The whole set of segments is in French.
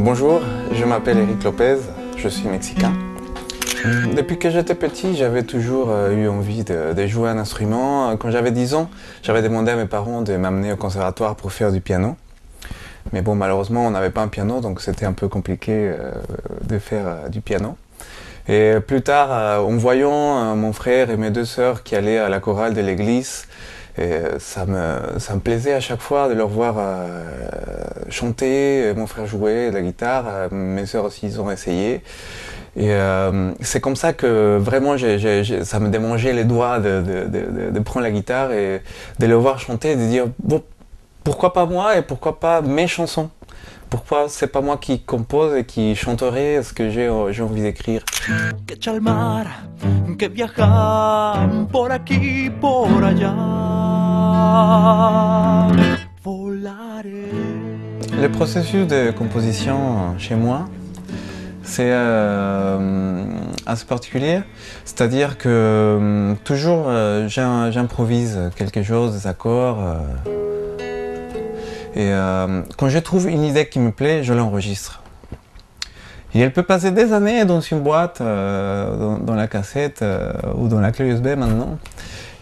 Bonjour, je m'appelle Eric Lopez, je suis mexicain. Depuis que j'étais petit, j'avais toujours eu envie de jouer un instrument. Quand j'avais 10 ans, j'avais demandé à mes parents de m'amener au conservatoire pour faire du piano. Mais bon, malheureusement, on n'avait pas un piano, donc c'était un peu compliqué de faire du piano. Et plus tard, en voyant mon frère et mes deux sœurs qui allaient à la chorale de l'église, et ça me plaisait à chaque fois de leur voir chanter, mon frère jouer de la guitare, mes sœurs aussi ils ont essayé. Et c'est comme ça que vraiment ça me démangeait les doigts de prendre la guitare et de les voir chanter et de dire bon, pourquoi pas moi et pourquoi pas mes chansons? Pourquoi c'est pas moi qui compose et qui chanterai ce que j'ai envie d'écrire? Que echa al mar, que viaja por aquí, por allá, volaré. Le processus de composition chez moi, c'est assez particulier. C'est-à-dire que toujours j'improvise quelque chose, des accords. Et quand je trouve une idée qui me plaît, je l'enregistre. Et elle peut passer des années dans une boîte, dans la cassette ou dans la clé USB maintenant,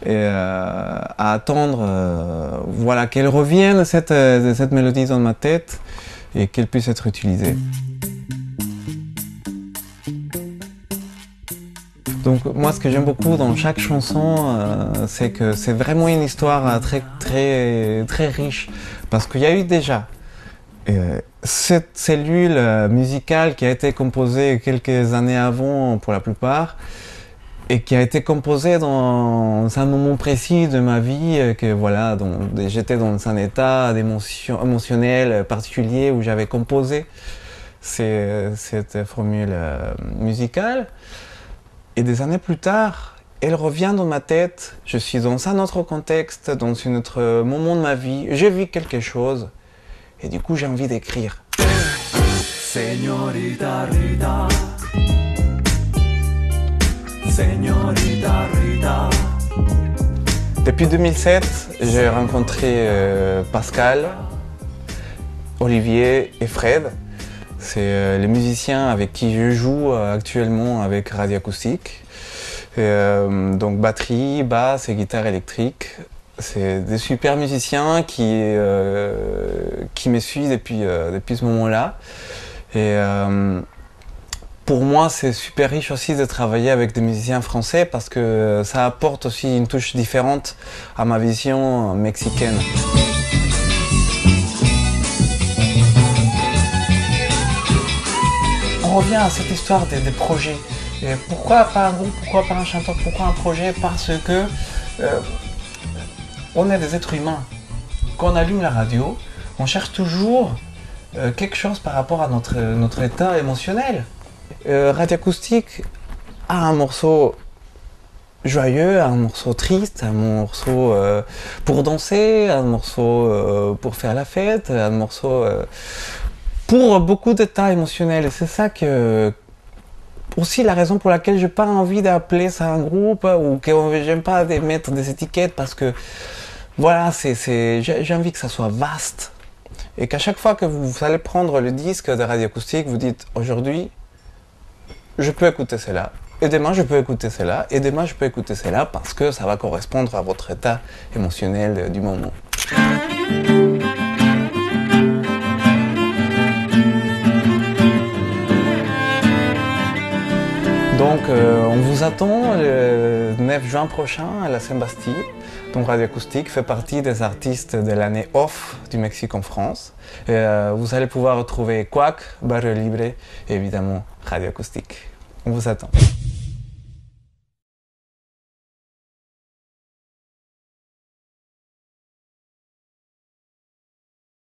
et à attendre voilà, qu'elle revienne cette mélodie dans ma tête et qu'elle puisse être utilisée. Donc moi, ce que j'aime beaucoup dans chaque chanson, c'est que c'est vraiment une histoire très riche, parce qu'il y a eu déjà cette cellule musicale qui a été composée quelques années avant pour la plupart, et qui a été composée dans un moment précis de ma vie, que voilà, j'étais dans un état émotionnel particulier où j'avais composé cette formule musicale. Et des années plus tard, elle revient dans ma tête, je suis dans un autre contexte, dans un autre moment de ma vie, j'ai vu quelque chose, et du coup j'ai envie d'écrire. Señorita Rita, Señorita Rita. Depuis 2007, j'ai rencontré Pascal, Olivier et Fred. C'est les musiciens avec qui je joue actuellement avec Radioacoustique. Donc batterie, basse et guitare électrique. C'est des super musiciens qui me suivent depuis ce moment-là. Et pour moi, c'est super riche aussi de travailler avec des musiciens français parce que ça apporte aussi une touche différente à ma vision mexicaine. On revient à cette histoire des projets. Et pourquoi pas un groupe, pourquoi pas un chanteur, pourquoi un projet? Parce que on est des êtres humains. Quand on allume la radio, on cherche toujours quelque chose par rapport à notre état émotionnel. Radioacoustique a un morceau joyeux, un morceau triste, un morceau pour danser, un morceau pour faire la fête, un morceau pour beaucoup d'états émotionnels. Et c'est ça que aussi la raison pour laquelle j'ai pas envie d'appeler ça un groupe ou que j'aime pas mettre des étiquettes, parce que voilà, j'ai envie que ça soit vaste et qu'à chaque fois que vous allez prendre le disque de Radioacoustique, vous dites aujourd'hui je peux écouter cela, et demain je peux écouter cela, et demain je peux écouter cela, parce que ça va correspondre à votre état émotionnel du moment. Donc on vous attend le 9 juin prochain à la Saint-Bastille. Donc Radioacoustique fait partie des artistes de l'année off du Mexique en France. Et, vous allez pouvoir retrouver Quack, Barrio Libre et évidemment Radioacoustique. On vous attend.